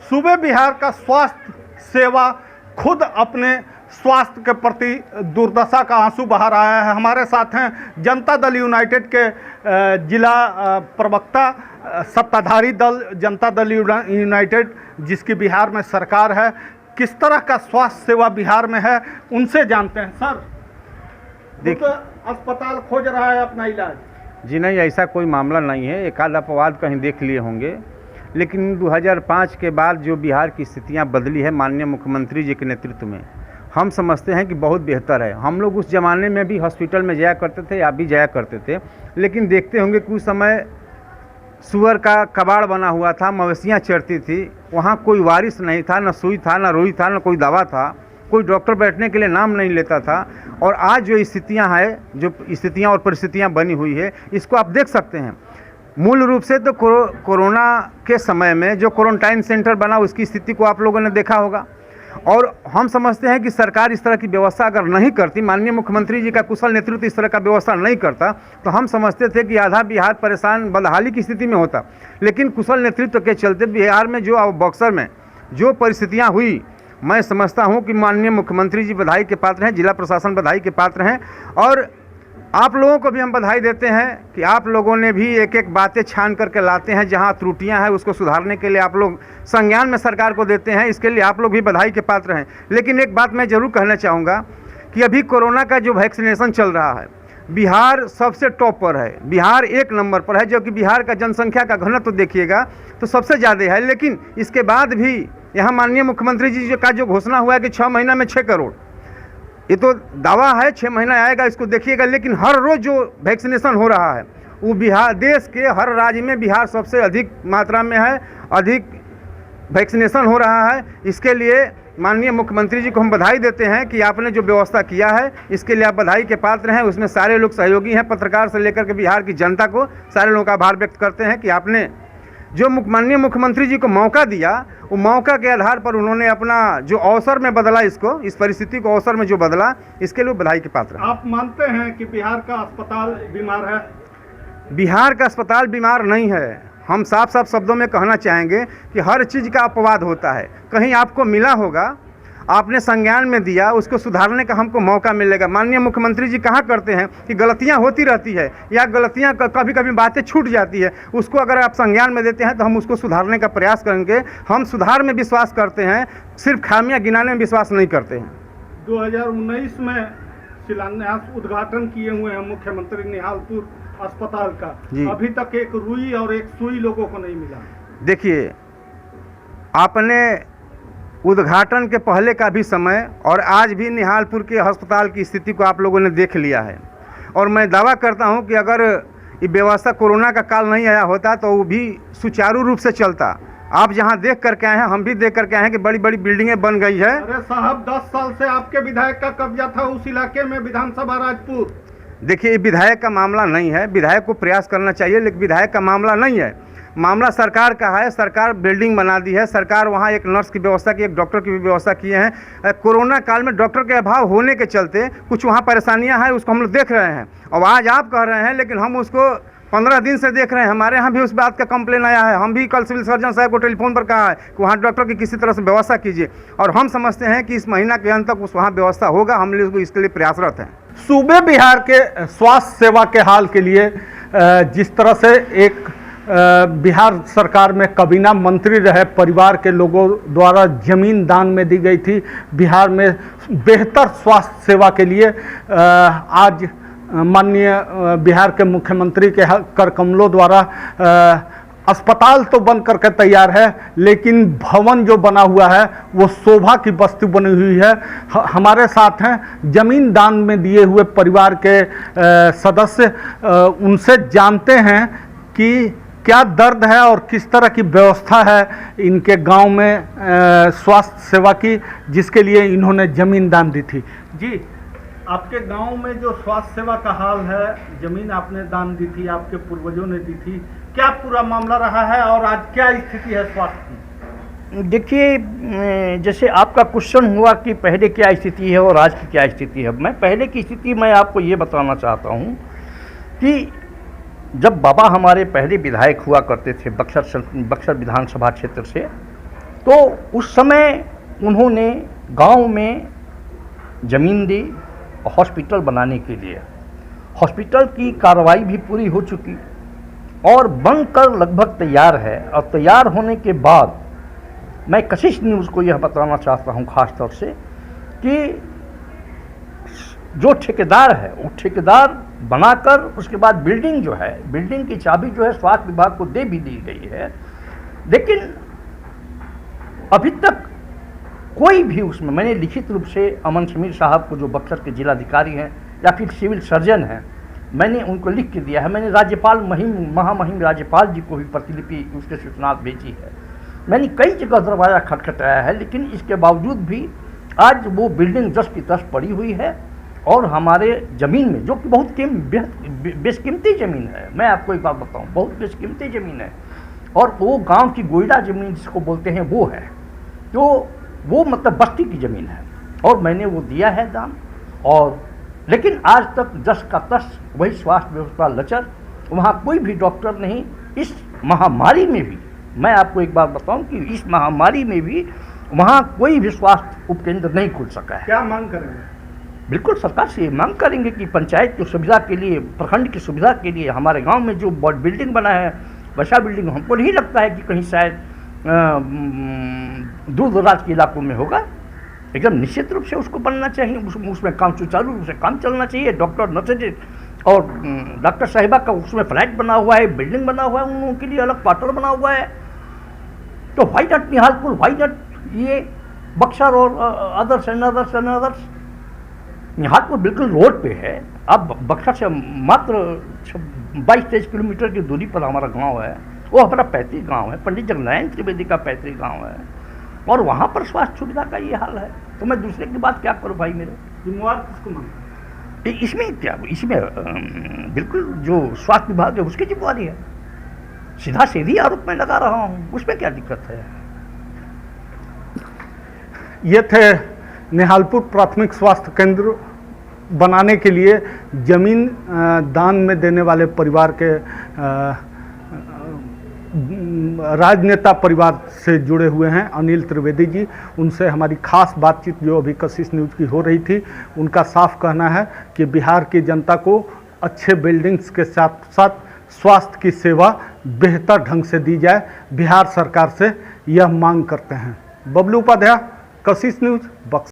सूबे बिहार का स्वास्थ्य सेवा खुद अपने स्वास्थ्य के प्रति दुर्दशा का आंसू बहा रहा है। हमारे साथ हैं जनता दल यूनाइटेड के जिला प्रवक्ता, सत्ताधारी दल जनता दल यूनाइटेड जिसकी बिहार में सरकार है। किस तरह का स्वास्थ्य सेवा बिहार में है उनसे जानते हैं। सर, देखिए अस्पताल खोज रहा है अपना इलाज। जी नहीं, ऐसा कोई मामला नहीं है। एक आध अपवाद कहीं देख लिए होंगे, लेकिन 2005 के बाद जो बिहार की स्थितियां बदली है माननीय मुख्यमंत्री जी के नेतृत्व में, हम समझते हैं कि बहुत बेहतर है। हम लोग उस ज़माने में भी हॉस्पिटल में जाया करते थे, आप भी जाया करते थे, लेकिन देखते होंगे कि उस समय सुअर का कबाड़ बना हुआ था, मवेशियाँ चरती थी, वहाँ कोई वारिस नहीं था, न सुई था, न रुई था, न कोई दवा था, कोई डॉक्टर बैठने के लिए नाम नहीं लेता था। और आज जो स्थितियाँ हैं, जो स्थितियाँ और परिस्थितियाँ बनी हुई है, इसको आप देख सकते हैं। मूल रूप से तो कोरोना के समय में जो क्वारंटाइन सेंटर बना उसकी स्थिति को आप लोगों ने देखा होगा। और हम समझते हैं कि सरकार इस तरह की व्यवस्था अगर नहीं करती, माननीय मुख्यमंत्री जी का कुशल नेतृत्व इस तरह का व्यवस्था नहीं करता, तो हम समझते थे कि आधा बिहार परेशान बदहाली की स्थिति में होता। लेकिन कुशल नेतृत्व के चलते बिहार में जो अब बक्सर में जो परिस्थितियाँ हुई, मैं समझता हूँ कि माननीय मुख्यमंत्री जी बधाई के पात्र हैं, जिला प्रशासन बधाई के पात्र हैं। और आप लोगों को भी हम बधाई देते हैं कि आप लोगों ने भी एक एक बातें छान करके लाते हैं, जहां त्रुटियां हैं उसको सुधारने के लिए आप लोग संज्ञान में सरकार को देते हैं, इसके लिए आप लोग भी बधाई के पात्र हैं। लेकिन एक बात मैं ज़रूर कहना चाहूँगा कि अभी कोरोना का जो वैक्सीनेशन चल रहा है, बिहार सबसे टॉप पर है, बिहार 1 नंबर पर है, जो कि बिहार का जनसंख्या का घनत्व देखिएगा तो सबसे ज़्यादा है। लेकिन इसके बाद भी यहाँ माननीय मुख्यमंत्री जी का जो घोषणा हुआ है कि 6 महीना में 6 करोड़, ये तो दावा है, 6 महीना आएगा, इसको देखिएगा। लेकिन हर रोज़ जो वैक्सीनेशन हो रहा है वो बिहार, देश के हर राज्य में बिहार सबसे अधिक मात्रा में है, अधिक वैक्सीनेशन हो रहा है। इसके लिए माननीय मुख्यमंत्री जी को हम बधाई देते हैं कि आपने जो व्यवस्था किया है इसके लिए आप बधाई के पात्र हैं। उसमें सारे लोग सहयोगी हैं, पत्रकार से लेकर के बिहार की जनता को, सारे लोगों का आभार व्यक्त करते हैं कि आपने जो माननीय मुख्यमंत्री जी को मौका दिया, वो मौका के आधार पर उन्होंने अपना जो अवसर में बदला, इसको, इस परिस्थिति को अवसर में जो बदला, इसके लिए बधाई के पात्र हैं। आप मानते हैं कि बिहार का अस्पताल बीमार है? बिहार का अस्पताल बीमार नहीं है। हम साफ साफ शब्दों में कहना चाहेंगे कि हर चीज़ का अपवाद होता है। कहीं आपको मिला होगा, आपने संज्ञान में दिया, उसको सुधारने का हमको मौका मिलेगा। माननीय मुख्यमंत्री जी कहाँ करते हैं कि गलतियाँ होती रहती है या गलतियाँ कभी कभी बातें छूट जाती है, उसको अगर आप संज्ञान में देते हैं तो हम उसको सुधारने का प्रयास करेंगे। हम सुधार में विश्वास करते हैं, सिर्फ खामियां गिनाने में विश्वास नहीं करते हैं। 2019 में शिलान्यास उद्घाटन किए हुए हैं मुख्यमंत्री निहालपुर अस्पताल का, अभी तक एक रुई और एक सुई लोगों को नहीं मिला। देखिए, आपने उद्घाटन के पहले का भी समय और आज भी निहालपुर के अस्पताल की स्थिति को आप लोगों ने देख लिया है। और मैं दावा करता हूं कि अगर ये व्यवस्था कोरोना का काल नहीं आया होता तो वो भी सुचारू रूप से चलता। आप जहां देख करके आए हैं, हम भी देख करके आए हैं कि बड़ी बड़ी बिल्डिंगें बन गई है। अरे साहब, 10 साल से आपके विधायक का कब्जा था उस इलाके में, विधानसभा राजपुर। देखिए, ये विधायक का मामला नहीं है, विधायक को प्रयास करना चाहिए, लेकिन विधायक का मामला नहीं है, मामला सरकार का है। सरकार बिल्डिंग बना दी है, सरकार वहाँ एक नर्स की व्यवस्था की, एक डॉक्टर की भी व्यवस्था किए हैं। कोरोना काल में डॉक्टर के अभाव होने के चलते कुछ वहाँ परेशानियाँ हैं, उसको हम लोग देख रहे हैं। और आज आप कह रहे हैं, लेकिन हम उसको 15 दिन से देख रहे हैं। हमारे यहाँ भी उस बात का कंप्लेन आया है, हम भी कल सिविल सर्जन साहब को टेलीफोन पर कहा है कि वहाँ डॉक्टर की किसी तरह से व्यवस्था कीजिए। और हम समझते हैं कि इस महीना के अंत तक उस वहाँ व्यवस्था होगा, हम लोग इसके लिए प्रयासरत हैं। सूबे बिहार के स्वास्थ्य सेवा के हाल के लिए जिस तरह से एक बिहार सरकार में कबीना मंत्री रहे परिवार के लोगों द्वारा जमीन दान में दी गई थी, बिहार में बेहतर स्वास्थ्य सेवा के लिए आज माननीय बिहार के मुख्यमंत्री के कर कमलों द्वारा अस्पताल तो बन करके तैयार है, लेकिन भवन जो बना हुआ है वो शोभा की वस्तु बनी हुई है। हमारे साथ हैं जमीन दान में दिए हुए परिवार के सदस्य, उनसे जानते हैं कि क्या दर्द है और किस तरह की व्यवस्था है इनके गांव में स्वास्थ्य सेवा की, जिसके लिए इन्होंने ज़मीन दान दी थी। जी, आपके गांव में जो स्वास्थ्य सेवा का हाल है, ज़मीन आपने दान दी थी, आपके पूर्वजों ने दी थी, क्या पूरा मामला रहा है और आज क्या स्थिति है स्वास्थ्य की? देखिए, जैसे आपका क्वेश्चन हुआ कि पहले क्या स्थिति है और आज की क्या स्थिति है, मैं पहले की स्थिति मैं आपको ये बताना चाहता हूँ कि जब बाबा हमारे पहले विधायक हुआ करते थे बक्सर विधानसभा क्षेत्र से, तो उस समय उन्होंने गांव में ज़मीन दी हॉस्पिटल बनाने के लिए। हॉस्पिटल की कार्रवाई भी पूरी हो चुकी और बनकर लगभग तैयार है। और तैयार होने के बाद मैं कशिश न्यूज़ को यह बताना चाहता हूं खास तौर से कि जो ठेकेदार है वो ठेकेदार बनाकर उसके बाद बिल्डिंग जो है, बिल्डिंग की चाबी जो है स्वास्थ्य विभाग को दे भी दी गई है, लेकिन अभी तक कोई भी उसमें, मैंने लिखित रूप से अमन समीर साहब को जो बक्सर के जिलाधिकारी हैं या फिर सिविल सर्जन हैं, मैंने उनको लिख के दिया है। मैंने राज्यपाल महामहिम राज्यपाल जी को भी प्रतिलिपि उसके सूचना भेजी है। मैंने कई जगह दरवाज़ा खटखटाया है, लेकिन इसके बावजूद भी आज वो बिल्डिंग जस की तस पड़ी हुई है। और हमारे ज़मीन में, जो कि बहुत बेशकीमती ज़मीन है, मैं आपको एक बात बताऊं, बहुत बेशकीमती ज़मीन है, और वो गांव की गोइडा ज़मीन जिसको बोलते हैं वो है, तो वो मतलब बस्ती की ज़मीन है और मैंने वो दिया है दान। और लेकिन आज तक जस का तस वही स्वास्थ्य व्यवस्था लचर, वहाँ कोई भी डॉक्टर नहीं। इस महामारी में भी मैं आपको एक बात बताऊं कि इस महामारी में भी वहाँ कोई भी स्वास्थ्य उपकेंद्र नहीं खुल सका है। क्या मांग करेंगे? बिल्कुल सरकार से ये मांग करेंगे कि पंचायत की सुविधा के लिए, प्रखंड की सुविधा के लिए हमारे गांव में जो बिल्डिंग बना है, वैसा बिल्डिंग हमको नहीं लगता है कि कहीं शायद दूर दराज के इलाकों में होगा। एकदम निश्चित रूप से उसको बनना चाहिए, उसमें काम सुचारू रूप से काम चलना चाहिए। डॉक्टर नर्सेज और डॉक्टर साहिबा का उसमें फ्लैट बना हुआ है, बिल्डिंग बना हुआ है, उन लोगों के लिए अलग क्वार्टर बना हुआ है। तो why not Nihalpur, why not ये बक्सर और others and others and others. Nihalpur बिल्कुल रोड पे है। अब बक्सर से मात्र 22-23 किलोमीटर की दूरी पर हमारा गांव है। वो हमारा पैतृक गांव है, पंडित जगनारायण त्रिवेदी का पैतृक गांव है, और वहाँ पर स्वास्थ्य सुविधा का ये हाल है। तो मैं दूसरे की बात क्या करूँ भाई मेरे? जिम्मेवार किसको मांगते? इसमें क्या, इसमें बिल्कुल जो स्वास्थ्य विभाग है उसकी जिम्मेवारी है। सीधा सीधी आरोप मैं लगा रहा हूँ, उसमें क्या दिक्कत है? ये थे निहालपुर प्राथमिक स्वास्थ्य केंद्र बनाने के लिए जमीन दान में देने वाले परिवार के राजनेता परिवार से जुड़े हुए हैं अनिल त्रिवेदी जी। उनसे हमारी खास बातचीत जो अभी कशिश न्यूज़ की हो रही थी, उनका साफ कहना है कि बिहार की जनता को अच्छे बिल्डिंग्स के साथ साथ स्वास्थ्य की सेवा बेहतर ढंग से दी जाए, बिहार सरकार से यह मांग करते हैं। बबलू उपाध्याय, कशिश न्यूज़, बक्सर।